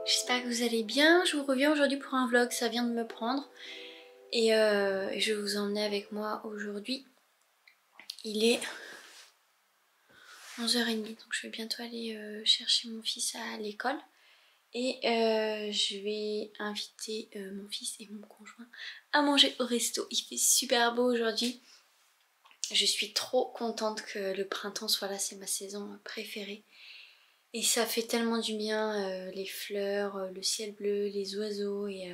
J'espère que vous allez bien. Je vous reviens aujourd'hui pour un vlog, ça vient de me prendre. Et je vais vous emmener avec moi aujourd'hui. Il est 11h30, donc je vais bientôt aller chercher mon fils à l'école. Et je vais inviter mon fils et mon conjoint à manger au resto. Il fait super beau aujourd'hui. Je suis trop contente que le printemps soit là, c'est ma saison préférée. Et ça fait tellement du bien, les fleurs, le ciel bleu, les oiseaux et...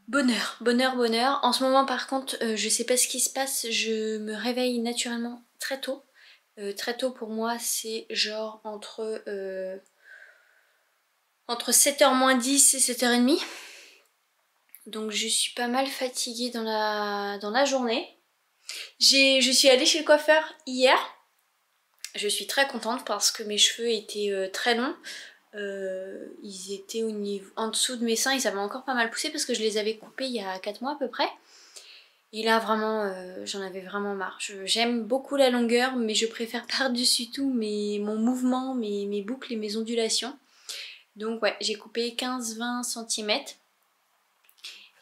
bonheur, bonheur, bonheur. En ce moment par contre, je sais pas ce qui se passe, je me réveille naturellement très tôt. Très tôt pour moi c'est genre entre 7h moins 10 et 7h30. Donc je suis pas mal fatiguée dans la journée. Je suis allée chez le coiffeur hier. Je suis très contente parce que mes cheveux étaient très longs. Ils étaient en dessous de mes seins, ils avaient encore pas mal poussé parce que je les avais coupés il y a 4 mois à peu près. Et là vraiment, j'en avais vraiment marre. J'aime beaucoup la longueur, mais je préfère par-dessus tout mon mouvement, mes boucles et mes ondulations. Donc ouais, j'ai coupé 15-20 cm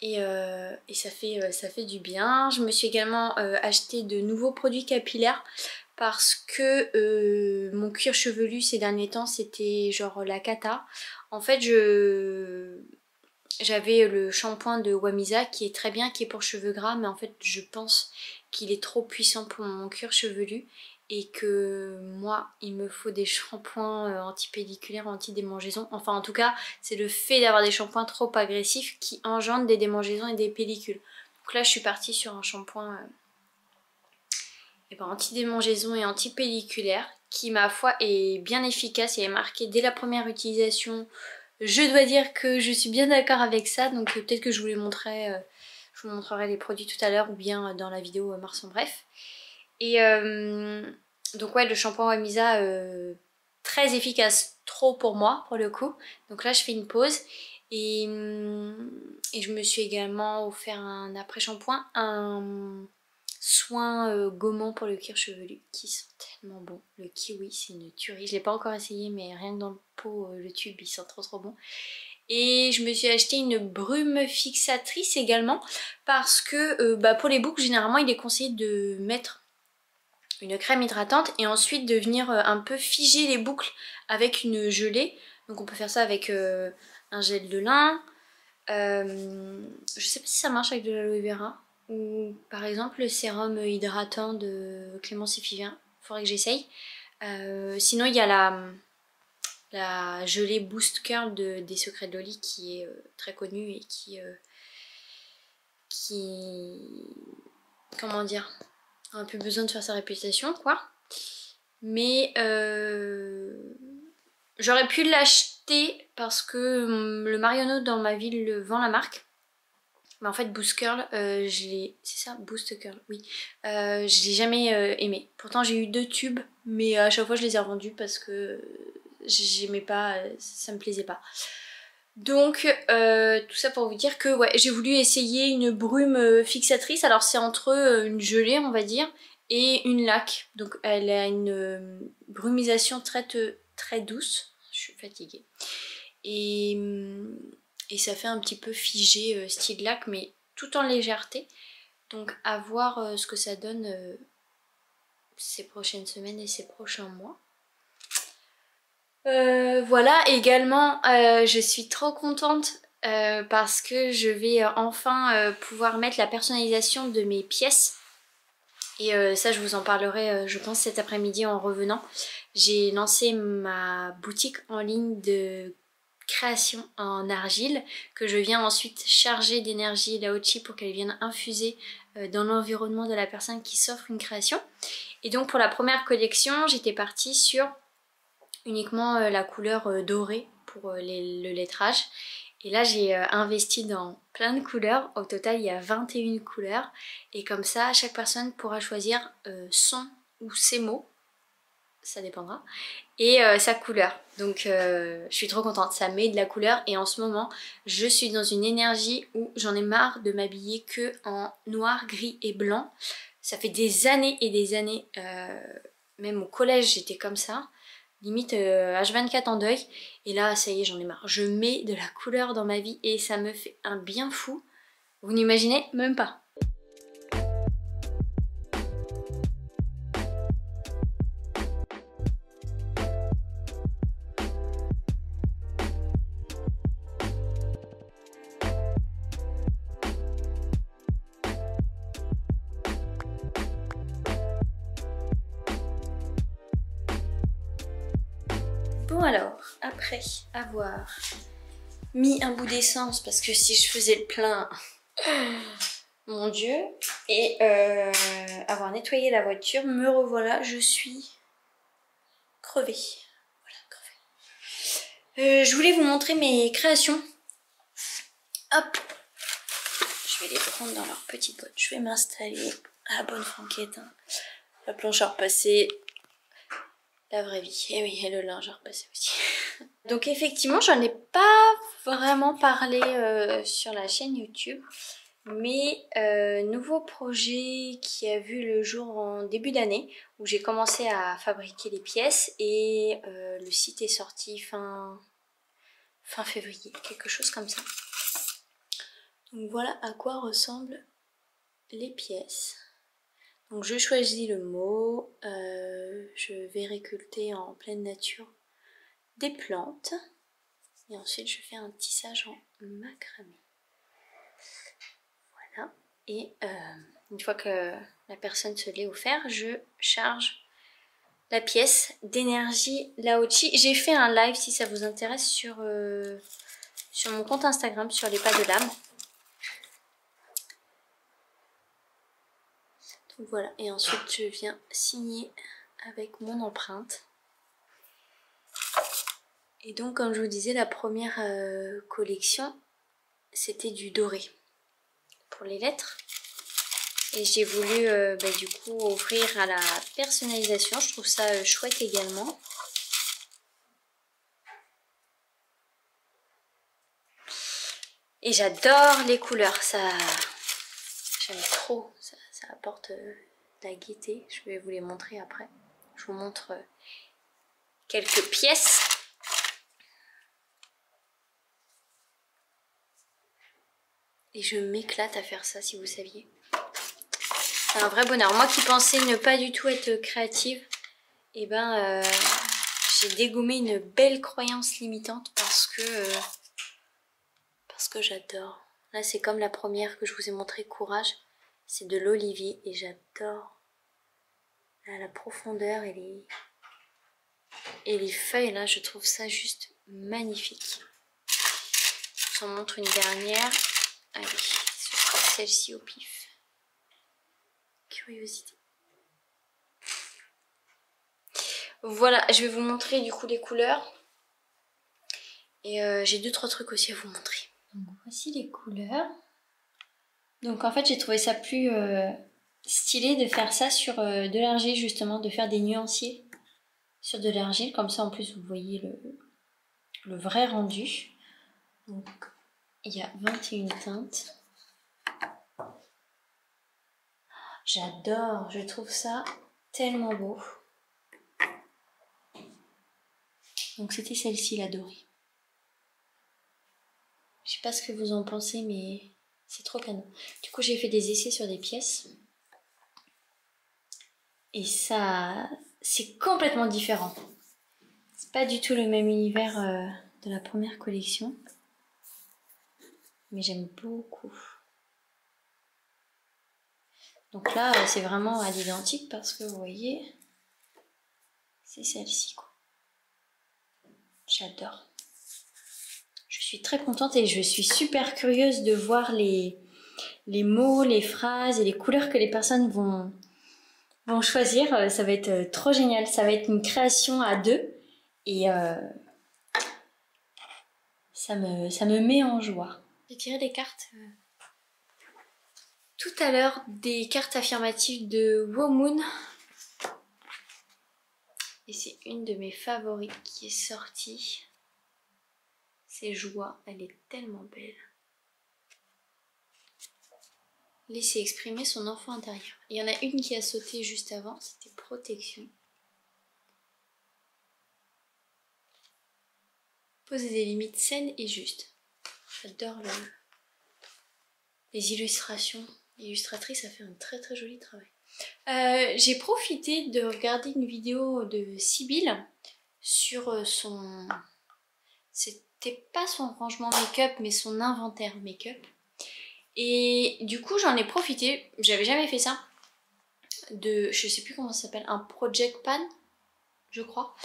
et ça fait du bien. Je me suis également acheté de nouveaux produits capillaires parce que mon cuir chevelu ces derniers temps c'était genre la cata. En fait j'avais le shampoing de Wamisa qui est très bien, qui est pour cheveux gras, mais en fait je pense qu'il est trop puissant pour mon cuir chevelu et que moi il me faut des shampoings anti-pelliculaires, anti-démangeaisons. Enfin en tout cas c'est le fait d'avoir des shampoings trop agressifs qui engendrent des démangeaisons et des pellicules. Donc là je suis partie sur un shampoing anti-démangeaison et anti-pelliculaire qui ma foi est bien efficace et est marqué dès la première utilisation. Je dois dire que je suis bien d'accord avec ça, donc peut-être que je vous je vous montrerai les produits tout à l'heure ou bien dans la vidéo Mars en bref. Et donc ouais, le shampoing Wamisa très efficace, trop pour moi pour le coup. Donc là je fais une pause et je me suis également offert un après-shampoing, un soin gommant pour le cuir chevelu qui sont tellement bons. Le kiwi c'est une tuerie, je l'ai pas encore essayé mais rien que dans le pot, le tube il sent trop bon. Et je me suis acheté une brume fixatrice également parce que pour les boucles généralement il est conseillé de mettre une crème hydratante et ensuite de venir un peu figer les boucles avec une gelée. Donc on peut faire ça avec un gel de lin. Je sais pas si ça marche avec de l'aloe vera ou par exemple le sérum hydratant de Clémence Effivien. Faudrait que j'essaye. Sinon il y a la gelée Boost Curl des Secrets de Loli qui est très connue et qui comment dire, a un peu besoin de faire sa réputation quoi. Mais j'aurais pu l'acheter parce que le Marionneau dans ma ville vend la marque. Mais en fait Boost Curl, c'est ça Boost Curl, oui. Je l'ai jamais aimé. Pourtant j'ai eu 2 tubes, mais à chaque fois je les ai revendus parce que j'aimais pas, ça me plaisait pas. Donc tout ça pour vous dire que ouais, j'ai voulu essayer une brume fixatrice. Alors c'est entre une gelée on va dire et une laque. Donc elle a une brumisation très douce. Je suis fatiguée. Et, et ça fait un petit peu figé style laque mais tout en légèreté. Donc à voir ce que ça donne ces prochaines semaines et ces prochains mois. Voilà, également je suis trop contente parce que je vais enfin pouvoir mettre la personnalisation de mes pièces. Et ça je vous en parlerai je pense cet après-midi en revenant. J'ai lancé ma boutique en ligne de création en argile que je viens ensuite charger d'énergie Laochi pour qu'elle vienne infuser dans l'environnement de la personne qui s'offre une création. Et donc pour la première collection j'étais partie sur uniquement la couleur dorée pour le lettrage. Et là j'ai investi dans plein de couleurs, au total il y a 21 couleurs et comme ça chaque personne pourra choisir son ou ses mots, ça dépendra, et sa couleur. Donc je suis trop contente, ça met de la couleur et en ce moment je suis dans une énergie où j'en ai marre de m'habiller que en noir, gris et blanc. Ça fait des années et des années, même au collège j'étais comme ça. limite H24 en deuil. Et là, ça y est, j'en ai marre. Je mets de la couleur dans ma vie et ça me fait un bien fou. Vous n'imaginez même pas. Bon alors, après avoir mis un bout d'essence, parce que si je faisais le plein, mon Dieu, et avoir nettoyé la voiture, me revoilà, je suis crevée. Voilà, crevée. Je voulais vous montrer mes créations. Hop, je vais les prendre dans leur petite boîte. Je vais m'installer à la bonne franquette. Hein. La planche à repasser. La vraie vie. Et oui, et le linge à repasser aussi. Donc effectivement, j'en ai pas vraiment parlé sur la chaîne YouTube. Mais nouveau projet qui a vu le jour en début d'année, où j'ai commencé à fabriquer les pièces et le site est sorti fin février, quelque chose comme ça. Donc voilà à quoi ressemblent les pièces. Donc je choisis le mot, je vais récolter en pleine nature des plantes et ensuite je fais un tissage en macramé. Voilà, et une fois que la personne se l'est offert, je charge la pièce d'énergie Laochi. J'ai fait un live si ça vous intéresse sur mon compte Instagram, sur les pas de l'âme. Donc voilà, et ensuite je viens signer avec mon empreinte. Et donc comme je vous disais, la première collection c'était du doré pour les lettres. Et j'ai voulu du coup ouvrir à la personnalisation, je trouve ça chouette également. Et j'adore les couleurs, ça j'aime trop, ça apporte de la gaieté. Je vais vous les montrer après. Je vous montre quelques pièces. Et je m'éclate à faire ça, si vous saviez. C'est un vrai bonheur. Moi qui pensais ne pas du tout être créative, et j'ai dégommé une belle croyance limitante parce que j'adore. Là c'est comme la première que je vous ai montré, Courage. C'est de l'olivier et j'adore la profondeur et les feuilles là, je trouve ça juste magnifique. Je vous en montre une dernière. Allez, ce sera celle-ci au pif. Curiosité. Voilà, je vais vous montrer du coup les couleurs. Et j'ai 2-3 trucs aussi à vous montrer. Donc voici les couleurs. Donc en fait j'ai trouvé ça plus stylé de faire ça sur de l'argile justement, de faire des nuanciers sur de l'argile. Comme ça en plus vous voyez le vrai rendu. Donc il y a 21 teintes. J'adore, je trouve ça tellement beau. Donc c'était celle-ci, la dorée. Je sais pas ce que vous en pensez, mais c'est trop canon. Du coup j'ai fait des essais sur des pièces. Et ça, c'est complètement différent. C'est pas du tout le même univers de la première collection. Mais j'aime beaucoup. Donc là, c'est vraiment à l'identique parce que vous voyez, c'est celle-ci quoi. J'adore. Je suis très contente et je suis super curieuse de voir les mots, les phrases et les couleurs que les personnes vont choisir. Ça va être trop génial. Ça va être une création à deux et ça me met en joie. J'ai tiré des cartes tout à l'heure, des cartes affirmatives de Womoon. Et c'est une de mes favorites qui est sortie. C'est Joie, elle est tellement belle. Laisser exprimer son enfant intérieur. Il y en a une qui a sauté juste avant, c'était Protection. Poser des limites saines et justes. J'adore les illustrations. L'illustratrice a fait un très très joli travail. J'ai profité de regarder une vidéo de Sybille sur son... C'était pas son rangement make-up mais son inventaire make-up. Et du coup j'en ai profité, j'avais jamais fait ça, de, je sais plus comment ça s'appelle, un project pan, je crois,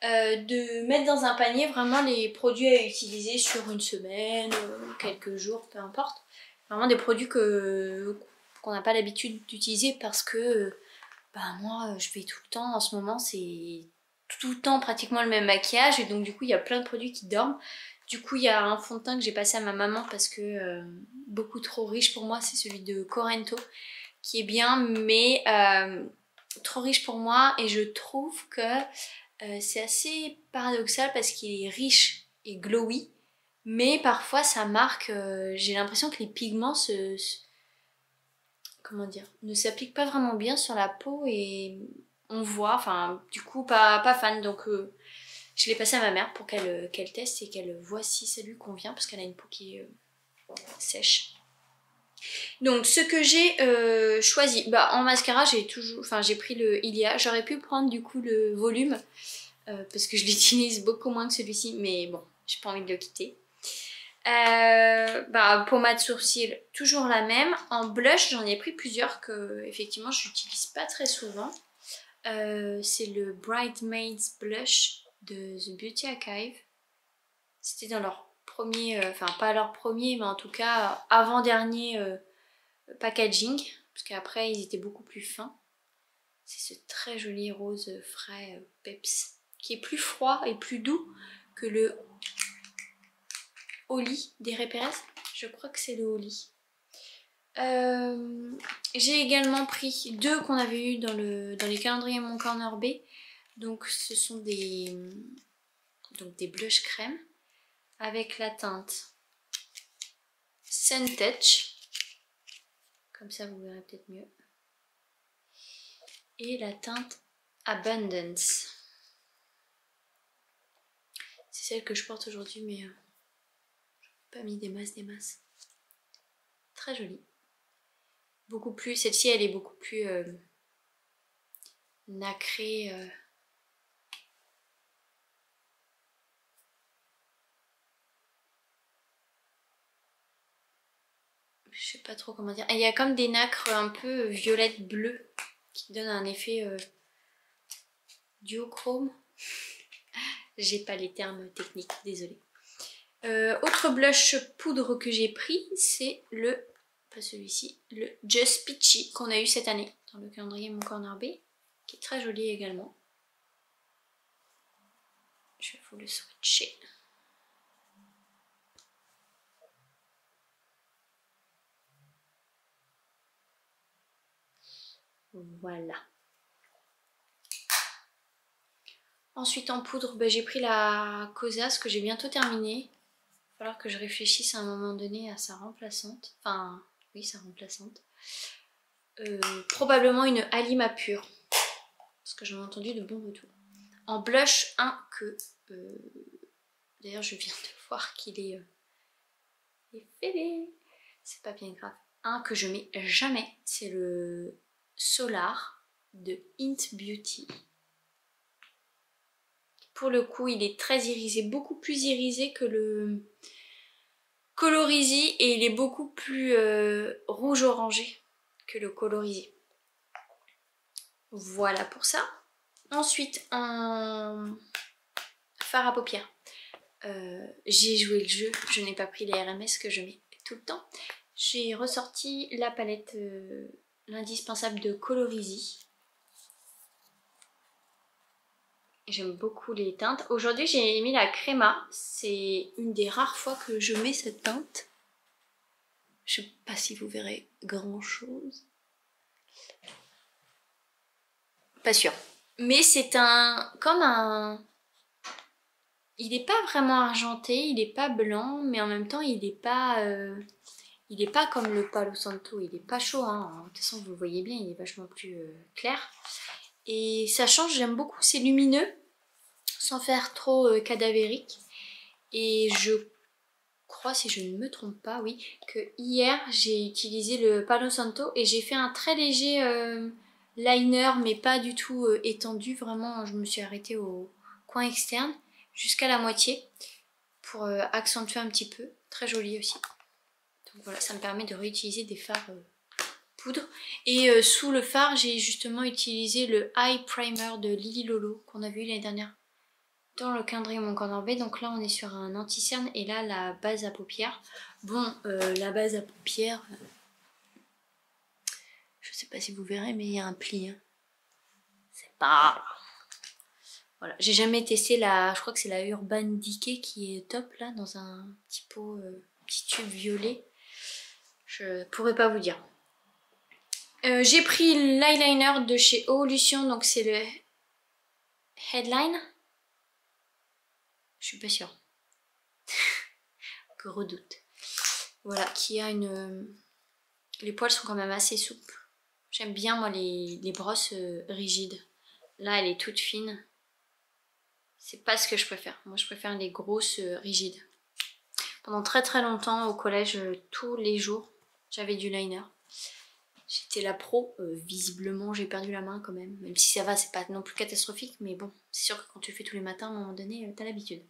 de mettre dans un panier vraiment les produits à utiliser sur une semaine, quelques jours, peu importe. Vraiment des produits qu'on n'a pas l'habitude d'utiliser parce que bah moi je fais tout le temps, en ce moment c'est tout le temps pratiquement le même maquillage et donc du coup il y a plein de produits qui dorment. Du coup il y a un fond de teint que j'ai passé à ma maman parce que beaucoup trop riche pour moi, c'est celui de Corento qui est bien mais trop riche pour moi et je trouve que c'est assez paradoxal parce qu'il est riche et glowy mais parfois ça marque, j'ai l'impression que les pigments comment dire, ne s'appliquent pas vraiment bien sur la peau et on voit, enfin du coup pas fan donc je l'ai passé à ma mère pour qu'elle teste et qu'elle voit si ça lui convient parce qu'elle a une peau qui est sèche. Donc ce que j'ai choisi, bah en mascara j'ai pris le Ilia, j'aurais pu prendre du coup le volume parce que je l'utilise beaucoup moins que celui-ci mais bon j'ai pas envie de le quitter. Pommade sourcil toujours la même. En blush j'en ai pris plusieurs que effectivement je n'utilise pas très souvent. C'est le Bridesmaids Blush de The Beauty Archive. C'était dans leur premier, enfin pas leur premier mais en tout cas avant-dernier packaging parce qu'après ils étaient beaucoup plus fins. C'est ce très joli rose frais peps qui est plus froid et plus doux que le Holly des Pérez. Je crois que c'est le Holly. J'ai également pris deux qu'on avait eu dans les calendriers Mon Corner B. Donc ce sont des blush crème avec la teinte Sun Touch. Comme ça vous verrez peut-être mieux. Et la teinte Abundance. C'est celle que je porte aujourd'hui mais je n'ai pas mis des masses. Très jolie. Beaucoup plus, celle-ci elle est beaucoup plus nacrée. Je sais pas trop comment dire. Il y a comme des nacres un peu violette bleu qui donnent un effet duochrome. J'ai pas les termes techniques, désolée. Autre blush poudre que j'ai pris, c'est pas celui-ci, le Just Peachy qu'on a eu cette année dans le calendrier Mon Corner B, qui est très joli également. Je vais vous le switcher. Voilà. Ensuite en poudre, j'ai pris la Kosas que j'ai bientôt terminée. Il va falloir que je réfléchisse à un moment donné à sa remplaçante. Enfin, oui, sa remplaçante. Probablement une Alima pure. Parce que j'en ai entendu de bons retours. En blush, un que... D'ailleurs, je viens de voir qu'il est fêlé. C'est pas bien grave. Un que je mets jamais, c'est le Solar de Hint Beauty. Pour le coup, il est très irisé, beaucoup plus irisé que le Colorizi et il est beaucoup plus rouge-orangé que le Colorizi. Voilà pour ça. Ensuite, en fard à paupières, j'ai joué le jeu, je n'ai pas pris les RMS que je mets tout le temps. J'ai ressorti la palette, l'indispensable de Colorizi. J'aime beaucoup les teintes. Aujourd'hui j'ai mis la Crema. C'est une des rares fois que je mets cette teinte. Je sais pas si vous verrez grand chose. Pas sûr. Mais c'est comme un... Il n'est pas vraiment argenté, il n'est pas blanc, mais en même temps il n'est pas... Il n'est pas comme le Palo Santo, il n'est pas chaud. Hein. De toute façon vous le voyez bien, il est vachement plus clair. Et ça change, j'aime beaucoup, c'est lumineux, sans faire trop cadavérique. Et je crois, si je ne me trompe pas, oui, que hier j'ai utilisé le Palo Santo et j'ai fait un très léger liner, mais pas du tout étendu. Vraiment, je me suis arrêtée au coin externe jusqu'à la moitié pour accentuer un petit peu. Très joli aussi. Donc voilà, ça me permet de réutiliser des fards poudre. Et sous le fard, j'ai justement utilisé le Eye Primer de Lily Lolo qu'on a vu l'année dernière dans le calendrier Mon Corner B. Donc là, on est sur un anti-cerne et là, la base à paupières. Bon, la base à paupières, je sais pas si vous verrez, mais il y a un pli. Hein. C'est pas... Voilà, j'ai jamais testé la... Je crois que c'est la Urban Decay qui est top là, dans un petit pot, petit tube violet. Je pourrais pas vous dire. J'ai pris l'eyeliner de chez Evolution, donc c'est le Headline. Je suis pas sûre. Gros doute. Voilà, qui a une... Les poils sont quand même assez souples. J'aime bien moi les brosses rigides. Là elle est toute fine. C'est pas ce que je préfère. Moi je préfère les grosses rigides. Pendant très très longtemps au collège, tous les jours, j'avais du liner. J'étais la pro, visiblement j'ai perdu la main quand même. Même si ça va, c'est pas non plus catastrophique, mais bon, c'est sûr que quand tu le fais tous les matins, à un moment donné, t'as l'habitude.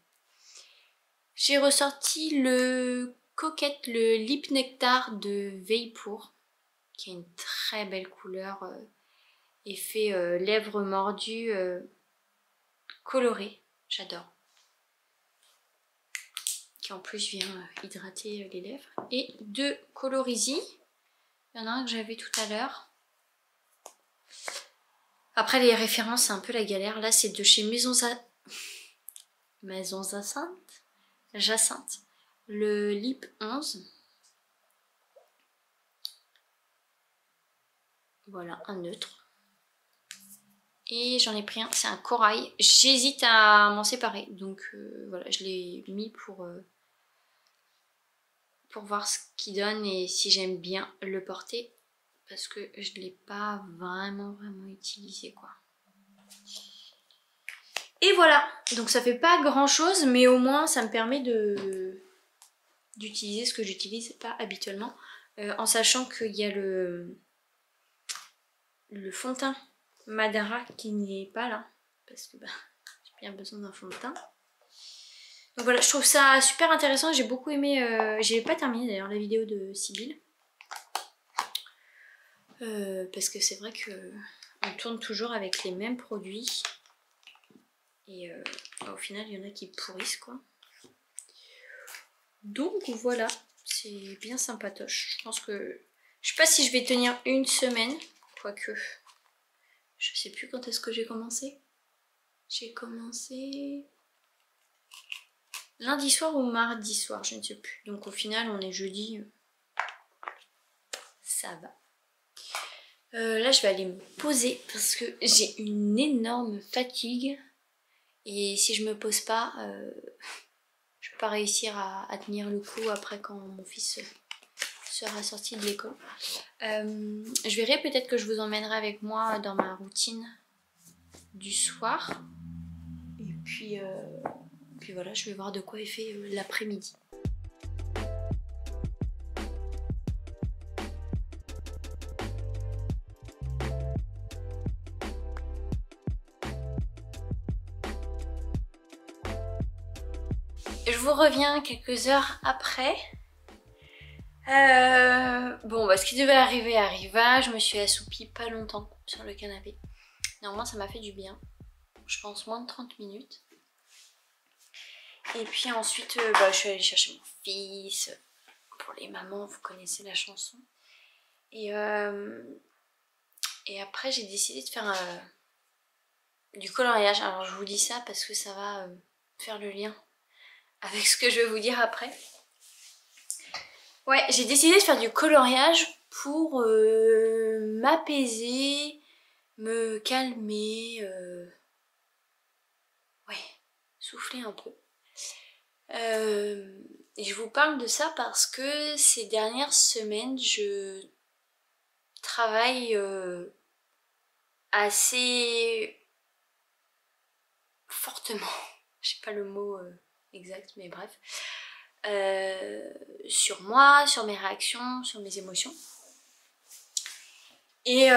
J'ai ressorti le Coquette, le Lip Nectar de Vapor, qui a une très belle couleur, effet lèvres mordues, coloré, j'adore. Qui en plus vient hydrater les lèvres. Et de Colorizi, il y en a un que j'avais tout à l'heure. Après les références, c'est un peu la galère. Là c'est de chez Maison Jacinthe. Le Lip 11. Voilà, un neutre. Et j'en ai pris un, c'est un corail. J'hésite à m'en séparer. Donc voilà, je l'ai mis pour voir ce qu'il donne et si j'aime bien le porter. Parce que je ne l'ai pas vraiment utilisé quoi. Et voilà, donc ça fait pas grand chose, mais au moins ça me permet d'utiliser ce que j'utilise pas habituellement. En sachant qu'il y a le fond de teint Madara qui n'est pas là. Parce que j'ai bien besoin d'un fond de teint. Donc voilà, je trouve ça super intéressant. J'ai beaucoup aimé, j'ai pas terminé d'ailleurs la vidéo de Sybille. Parce que c'est vrai que on tourne toujours avec les mêmes produits. Et au final, il y en a qui pourrissent quoi. Donc voilà, c'est bien sympatoche. Je pense que... Je sais pas si je vais tenir une semaine. Quoique... Je sais plus quand est-ce que j'ai commencé. J'ai commencé... lundi soir ou mardi soir, je ne sais plus. Donc au final, on est jeudi. Ça va. Là, je vais aller me poser parce que j'ai une énorme fatigue. Et si je me pose pas, je vais pas réussir à tenir le coup après quand mon fils sera sorti de l'école. Je verrai, peut-être que je vous emmènerai avec moi dans ma routine du soir. Et puis voilà, je vais voir de quoi est fait l'après-midi. Je vous reviens quelques heures après. Bon, ce qui devait arriver arriva. Je me suis assoupie pas longtemps sur le canapé. Néanmoins, ça m'a fait du bien. Je pense moins de 30 minutes. Et puis ensuite, je suis allée chercher mon fils. Pour les mamans, vous connaissez la chanson. Et après, j'ai décidé de faire du coloriage. Alors, je vous dis ça parce que ça va faire le lien avec ce que je vais vous dire après. Ouais, j'ai décidé de faire du coloriage pour m'apaiser, me calmer, ouais, souffler un peu. Et je vous parle de ça parce que ces dernières semaines, je travaille assez fortement. Je sais pas le mot exact, mais bref. Sur moi, sur mes réactions, sur mes émotions. Et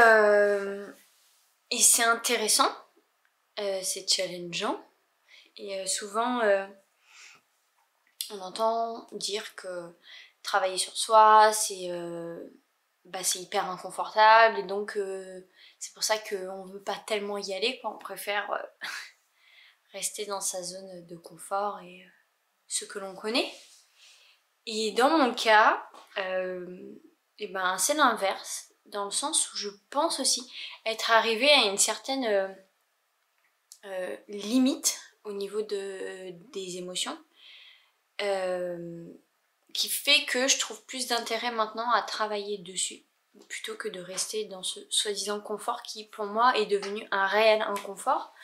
c'est intéressant, c'est challengeant. Et souvent, on entend dire que travailler sur soi, c'est hyper inconfortable. Et donc, c'est pour ça qu'on ne veut pas tellement y aller, quoi. On préfère rester dans sa zone de confort et ce que l'on connaît. Et dans mon cas, c'est l'inverse, dans le sens où je pense aussi être arrivée à une certaine limite au niveau des émotions, qui fait que je trouve plus d'intérêt maintenant à travailler dessus, plutôt que de rester dans ce soi-disant confort qui pour moi est devenu un réel inconfort.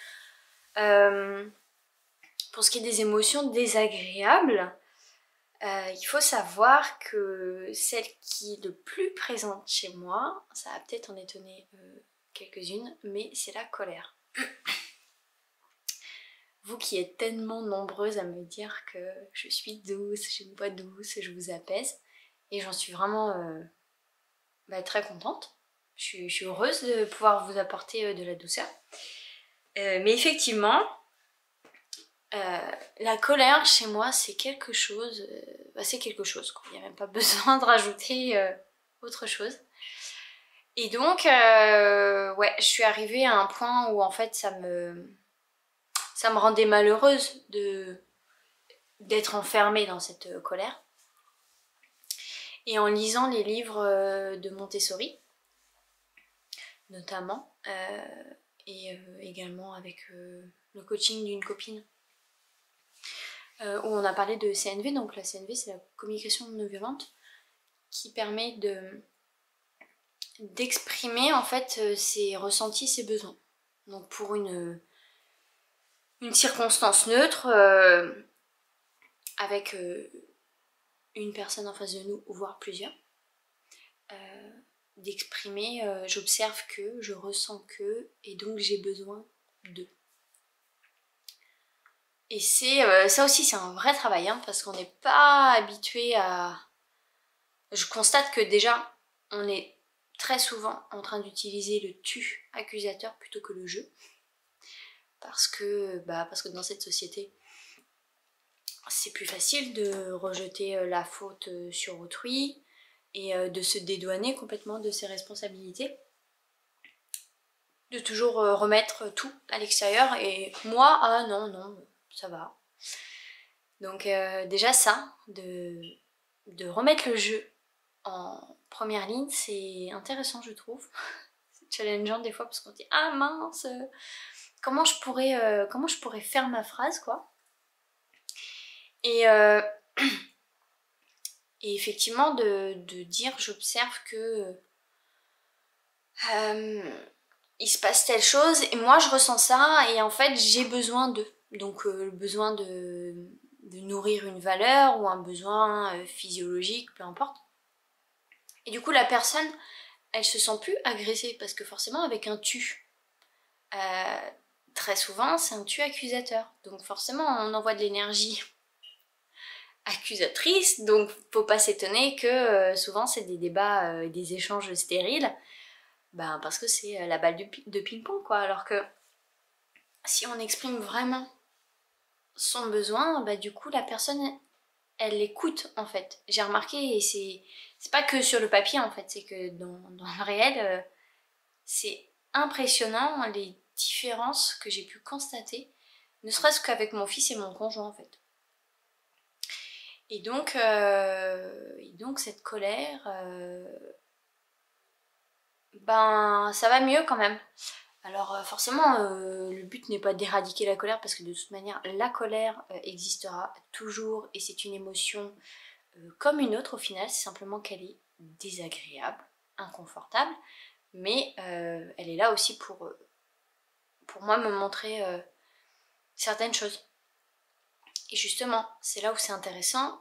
Pour ce qui est des émotions désagréables, il faut savoir que celle qui est le plus présente chez moi, ça va peut-être en étonner quelques-unes, mais c'est la colère. Vous qui êtes tellement nombreuses à me dire que je suis douce, j'ai une voix douce, je vous apaise, et j'en suis vraiment très contente. Je suis heureuse de pouvoir vous apporter de la douceur. Mais effectivement, la colère chez moi c'est quelque chose, c'est quelque chose quoi. Il n'y a même pas besoin de rajouter autre chose. Et donc je suis arrivée à un point où en fait ça me rendait malheureuse d'être enfermée dans cette colère. Et en lisant les livres de Montessori, notamment, et également avec le coaching d'une copine, où on a parlé de CNV, donc la CNV c'est la communication non violente, qui permet d'exprimer en fait ses ressentis, ses besoins. Donc pour une circonstance neutre, avec une personne en face de nous, voire plusieurs, d'exprimer j'observe que, je ressens que, et donc j'ai besoin de. Et ça aussi c'est un vrai travail, hein, parce qu'on n'est pas habitué à... Je constate que déjà on est très souvent en train d'utiliser le tu accusateur plutôt que le je, parce que dans cette société c'est plus facile de rejeter la faute sur autrui et de se dédouaner complètement de ses responsabilités, de toujours remettre tout à l'extérieur, et moi, ah non, ça va. Donc déjà ça, de remettre le jeu en première ligne, c'est intéressant je trouve. C'est challengeant des fois parce qu'on dit ah mince, comment je pourrais faire ma phrase quoi. Et effectivement de dire j'observe que il se passe telle chose et moi je ressens ça et en fait j'ai besoin de. Donc le besoin de nourrir une valeur ou un besoin physiologique, peu importe. Et du coup la personne elle se sent plus agressée parce que forcément avec un tu, très souvent c'est un tu accusateur. Donc forcément on envoie de l'énergie accusatrice, donc faut pas s'étonner que souvent c'est des débats, des échanges stériles, parce que c'est la balle de ping-pong quoi, alors que si on exprime vraiment son besoin, du coup la personne elle l'écoute en fait. J'ai remarqué, et c'est pas que sur le papier en fait, c'est que dans le réel, c'est impressionnant les différences que j'ai pu constater, ne serait-ce qu'avec mon fils et mon conjoint en fait. Et donc cette colère, ça va mieux quand même. Alors forcément, le but n'est pas d'éradiquer la colère parce que de toute manière, la colère existera toujours et c'est une émotion comme une autre au final, c'est simplement qu'elle est désagréable, inconfortable, mais elle est là aussi pour moi me montrer certaines choses. Et justement, c'est là où c'est intéressant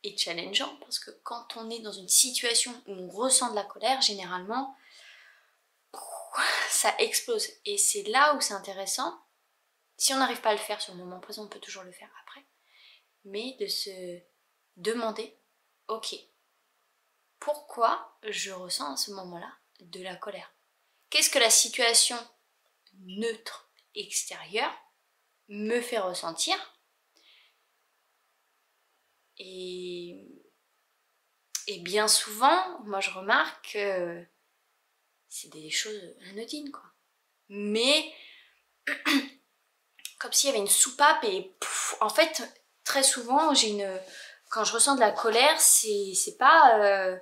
et challengeant, parce que quand on est dans une situation où on ressent de la colère, généralement, ça explose. Et c'est là où c'est intéressant Si on n'arrive pas à le faire sur le moment présent, on peut toujours le faire après. Mais de se demander, ok, pourquoi je ressens à ce moment-là de la colère? Qu'est-ce que la situation neutre extérieure me fait ressentir? Et bien souvent, moi je remarque que c'est des choses anodines, quoi. Mais comme s'il y avait une soupape et en fait, très souvent, quand je ressens de la colère, c'est pas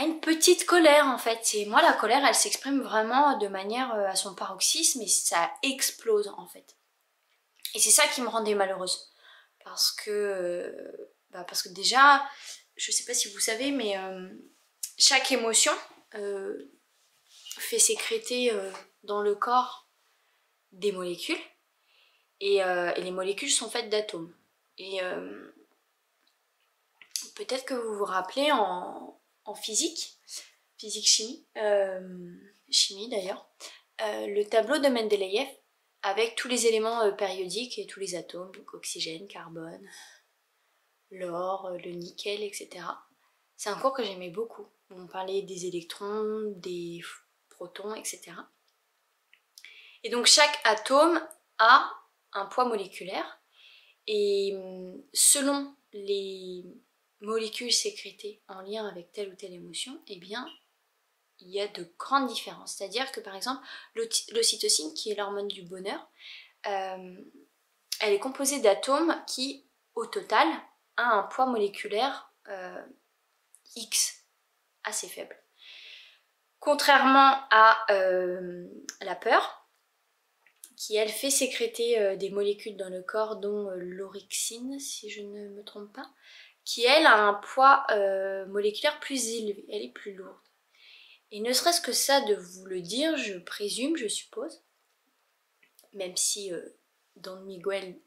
une petite colère en fait. Moi, la colère, elle s'exprime vraiment de manière à son paroxysme et ça explose en fait. Et c'est ça qui me rendait malheureuse. Parce que déjà, je sais pas si vous savez, mais chaque émotion fait sécréter dans le corps des molécules. Et les molécules sont faites d'atomes. Et peut-être que vous vous rappelez en physique chimie, chimie d'ailleurs, le tableau de Mendeleïev avec tous les éléments périodiques et tous les atomes, donc oxygène, carbone, l'or, le nickel, etc. C'est un cours que j'aimais beaucoup. On parlait des électrons, des protons, etc. Et donc chaque atome a un poids moléculaire et selon les molécules sécrétées en lien avec telle ou telle émotion, eh bien il y a de grandes différences. C'est-à-dire que par exemple l'ocytocine, qui est l'hormone du bonheur, elle est composée d'atomes qui au total a un poids moléculaire X assez faible. Contrairement à la peur, qui elle fait sécréter des molécules dans le corps, dont l'orexine, si je ne me trompe pas, qui elle a un poids moléculaire plus élevé, elle est plus lourde. Et ne serait-ce que ça de vous le dire, je présume, je suppose, même si Don Miguel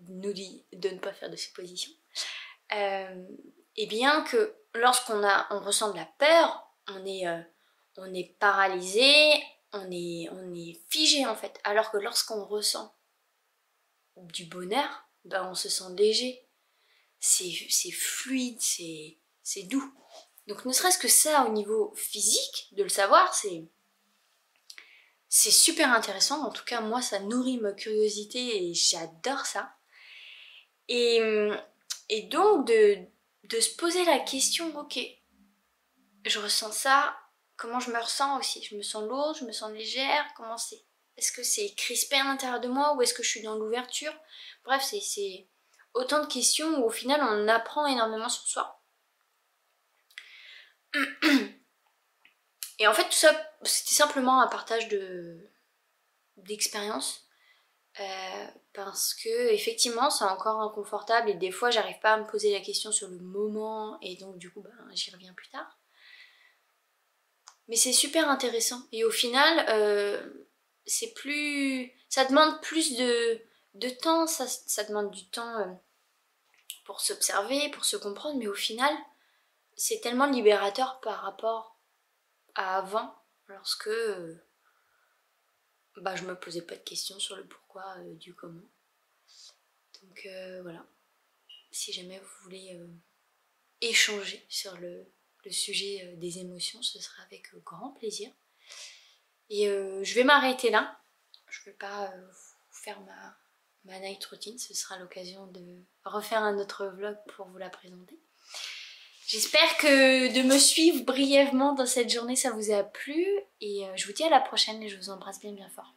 nous dit de ne pas faire de suppositions, et bien que lorsqu'on ressent de la peur, on est paralysé, on est figé en fait. Alors que lorsqu'on ressent du bonheur, ben on se sent léger, c'est fluide, c'est doux. Donc ne serait-ce que ça au niveau physique, de le savoir, c'est super intéressant. En tout cas moi ça nourrit ma curiosité et j'adore ça. Et donc de se poser la question, ok, je ressens ça, comment je me ressens aussi? Je me sens lourde, je me sens légère, comment c'est? Est-ce que c'est crispé à l'intérieur de moi ou est-ce que je suis dans l'ouverture? Bref, c'est autant de questions où au final on apprend énormément sur soi. Et en fait tout ça, c'était simplement un partage d'expérience. Parce que effectivement c'est encore inconfortable et des fois j'arrive pas à me poser la question sur le moment et donc du coup ben, j'y reviens plus tard. Mais c'est super intéressant et au final ça demande plus de temps, ça demande du temps pour s'observer, pour se comprendre, mais au final c'est tellement libérateur par rapport à avant lorsque je me posais pas de questions sur le pourquoi du comment. Donc voilà, si jamais vous voulez échanger sur le sujet des émotions, ce sera avec grand plaisir. Et je vais m'arrêter là, je ne vais pas vous faire ma night routine, ce sera l'occasion de refaire un autre vlog pour vous la présenter. J'espère que de me suivre brièvement dans cette journée ça vous a plu et je vous dis à la prochaine et je vous embrasse bien bien fort.